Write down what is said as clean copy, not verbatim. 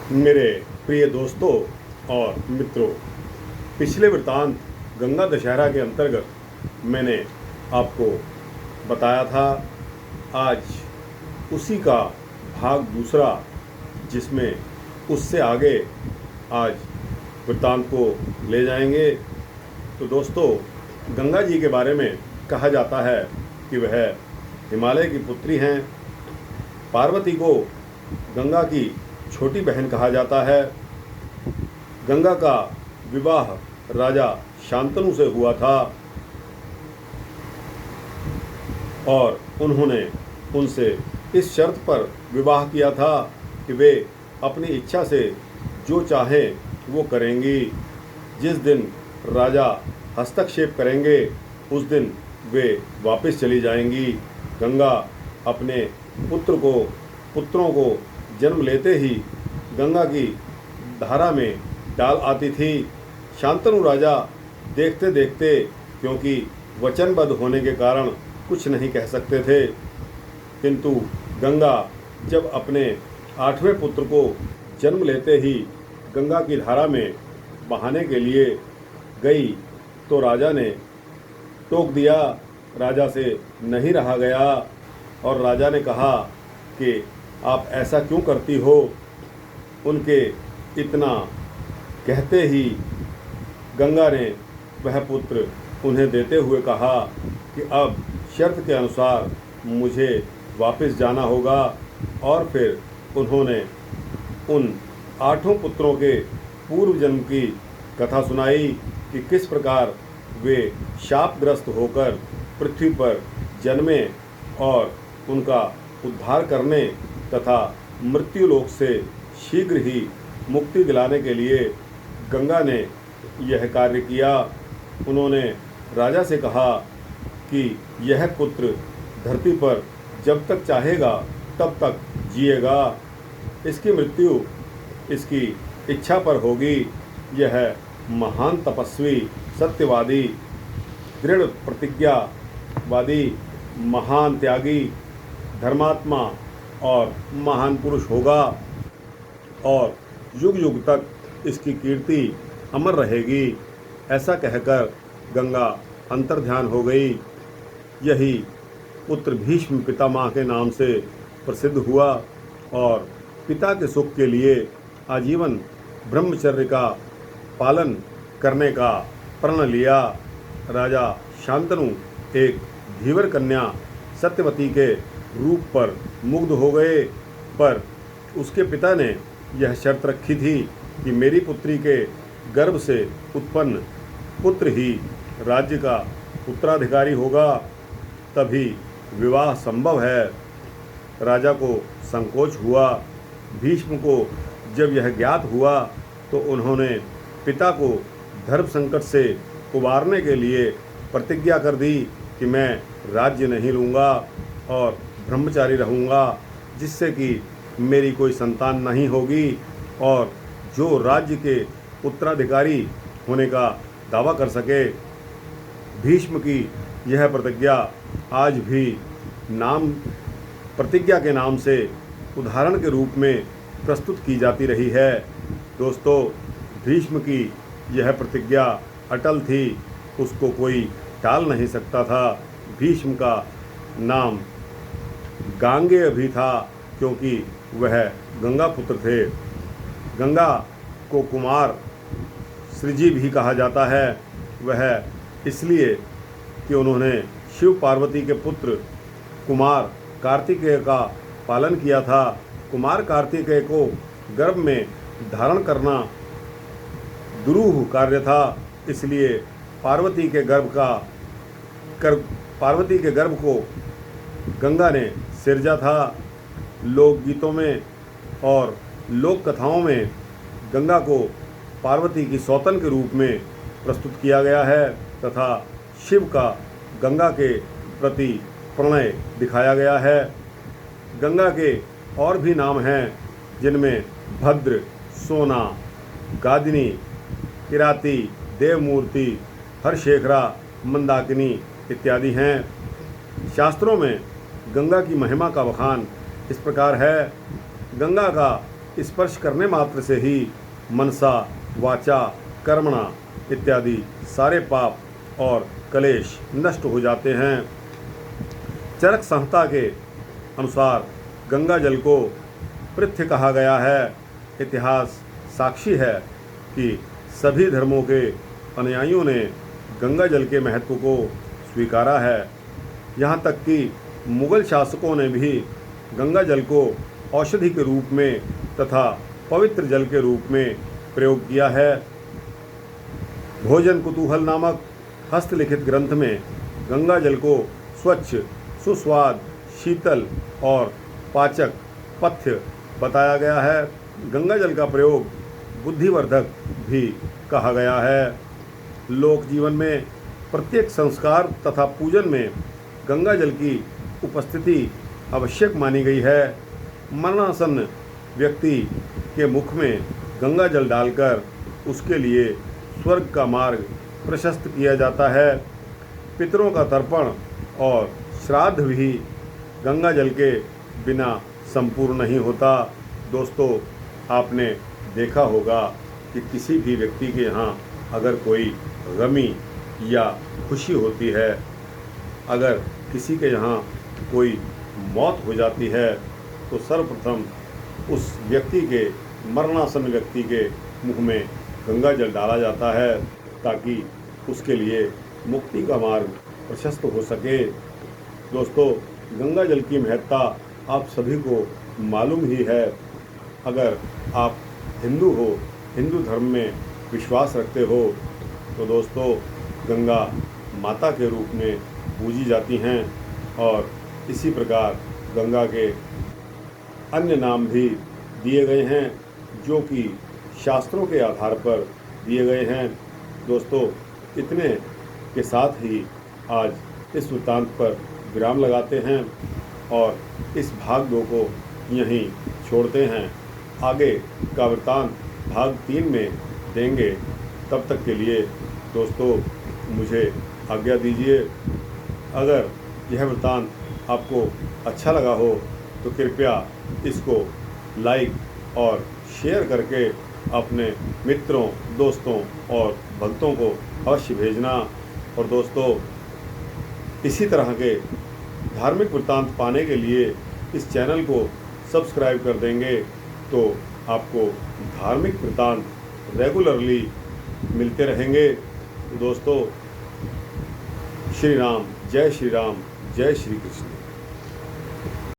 मेरे प्रिय दोस्तों और मित्रों, पिछले वृत्तांत गंगा दशहरा के अंतर्गत मैंने आपको बताया था। आज उसी का भाग दूसरा, जिसमें उससे आगे आज वृत्तांत को ले जाएंगे। तो दोस्तों, गंगा जी के बारे में कहा जाता है कि वह हिमालय की पुत्री हैं। पार्वती को गंगा की छोटी बहन कहा जाता है। गंगा का विवाह राजा शांतनु से हुआ था और उन्होंने उनसे इस शर्त पर विवाह किया था कि वे अपनी इच्छा से जो चाहें वो करेंगी। जिस दिन राजा हस्तक्षेप करेंगे उस दिन वे वापस चली जाएंगी। गंगा अपने पुत्रों को जन्म लेते ही गंगा की धारा में डाल आती थी। शांतनु राजा देखते देखते, क्योंकि वचनबद्ध होने के कारण कुछ नहीं कह सकते थे, किंतु गंगा जब अपने 8वें पुत्र को जन्म लेते ही गंगा की धारा में बहाने के लिए गई तो राजा ने टोक दिया। राजा से नहीं रहा गया और राजा ने कहा कि आप ऐसा क्यों करती हो। उनके इतना कहते ही गंगा ने वह पुत्र उन्हें देते हुए कहा कि अब शर्त के अनुसार मुझे वापस जाना होगा। और फिर उन्होंने उन 8 पुत्रों के पूर्व जन्म की कथा सुनाई कि किस प्रकार वे शापग्रस्त होकर पृथ्वी पर जन्मे और उनका उद्धार करने तथा मृत्युलोक से शीघ्र ही मुक्ति दिलाने के लिए गंगा ने यह कार्य किया। उन्होंने राजा से कहा कि यह पुत्र धरती पर जब तक चाहेगा तब तक जिएगा, इसकी मृत्यु इसकी इच्छा पर होगी। यह महान तपस्वी, सत्यवादी, दृढ़ प्रतिज्ञावादी, महान त्यागी, धर्मात्मा और महान पुरुष होगा और युग युग तक इसकी कीर्ति अमर रहेगी। ऐसा कहकर गंगा अंतर्ध्यान हो गई। यही पुत्र भीष्म पितामह के नाम से प्रसिद्ध हुआ और पिता के सुख के लिए आजीवन ब्रह्मचर्य का पालन करने का प्रण लिया। राजा शांतनु एक धीवर कन्या सत्यवती के रूप पर मुग्ध हो गए, पर उसके पिता ने यह शर्त रखी थी कि मेरी पुत्री के गर्भ से उत्पन्न पुत्र ही राज्य का उत्तराधिकारी होगा, तभी विवाह संभव है। राजा को संकोच हुआ। भीष्म को जब यह ज्ञात हुआ तो उन्होंने पिता को धर्म संकट से उबारने के लिए प्रतिज्ञा कर दी कि मैं राज्य नहीं लूँगा और ब्रह्मचारी रहूँगा, जिससे कि मेरी कोई संतान नहीं होगी और जो राज्य के उत्तराधिकारी होने का दावा कर सके। भीष्म की यह प्रतिज्ञा आज भी प्रतिज्ञा के नाम से उदाहरण के रूप में प्रस्तुत की जाती रही है। दोस्तों, भीष्म की यह प्रतिज्ञा अटल थी, उसको कोई टाल नहीं सकता था। भीष्म का नाम गांगेय भी था, क्योंकि वह गंगा पुत्र थे। गंगा को कुमार सृजी भी कहा जाता है। वह इसलिए कि उन्होंने शिव पार्वती के पुत्र कुमार कार्तिकेय का पालन किया था। कुमार कार्तिकेय को गर्भ में धारण करना दुरूह कार्य था, इसलिए पार्वती के गर्भ को गंगा ने सिरजा था। लोकगीतों में और लोक कथाओं में गंगा को पार्वती की सौतन के रूप में प्रस्तुत किया गया है तथा शिव का गंगा के प्रति प्रणय दिखाया गया है। गंगा के और भी नाम हैं, जिनमें भद्र, सोना, गादिनी, किराती, देवमूर्ति, हरशेखरा, मंदाकिनी इत्यादि हैं। शास्त्रों में गंगा की महिमा का बखान इस प्रकार है। गंगा का स्पर्श करने मात्र से ही मनसा वाचा कर्मणा इत्यादि सारे पाप और कलेश नष्ट हो जाते हैं। चरक संहिता के अनुसार गंगा जल को पृथ्वी कहा गया है। इतिहास साक्षी है कि सभी धर्मों के अनुयायियों ने गंगा जल के महत्व को स्वीकारा है। यहाँ तक कि मुगल शासकों ने भी गंगा जल को औषधि के रूप में तथा पवित्र जल के रूप में प्रयोग किया है। भोजन कुतूहल नामक हस्तलिखित ग्रंथ में गंगा जल को स्वच्छ, सुस्वाद, शीतल और पाचक पथ्य बताया गया है। गंगा जल का प्रयोग बुद्धिवर्धक भी कहा गया है। लोक जीवन में प्रत्येक संस्कार तथा पूजन में गंगा जल की उपस्थिति आवश्यक मानी गई है। मरणासन्न व्यक्ति के मुख में गंगा जल डालकर उसके लिए स्वर्ग का मार्ग प्रशस्त किया जाता है। पितरों का तर्पण और श्राद्ध भी गंगा जल के बिना संपूर्ण नहीं होता। दोस्तों, आपने देखा होगा कि किसी भी व्यक्ति के यहाँ अगर कोई गमी या खुशी होती है, अगर किसी के यहाँ कोई मौत हो जाती है, तो सर्वप्रथम उस व्यक्ति के, मरणासन्न व्यक्ति के मुँह में गंगा जल डाला जाता है ताकि उसके लिए मुक्ति का मार्ग प्रशस्त हो सके। दोस्तों, गंगा जल की महत्ता आप सभी को मालूम ही है। अगर आप हिंदू हो, हिंदू धर्म में विश्वास रखते हो, तो दोस्तों गंगा माता के रूप में पूजी जाती हैं और इसी प्रकार गंगा के अन्य नाम भी दिए गए हैं जो कि शास्त्रों के आधार पर दिए गए हैं। दोस्तों, इतने के साथ ही आज इस वृत्तांत पर विराम लगाते हैं और इस भाग 2 को यहीं छोड़ते हैं। आगे का वृत्तांत भाग 3 में देंगे। तब तक के लिए दोस्तों मुझे आज्ञा दीजिए। अगर यह वृत्तांत आपको अच्छा लगा हो तो कृपया इसको लाइक और शेयर करके अपने मित्रों, दोस्तों और भक्तों को अवश्य भेजना। और दोस्तों, इसी तरह के धार्मिक वृत्तांत पाने के लिए इस चैनल को सब्सक्राइब कर देंगे तो आपको धार्मिक वृत्तांत रेगुलरली मिलते रहेंगे। तो दोस्तों, श्री राम, जय श्री राम, जय श्री कृष्ण।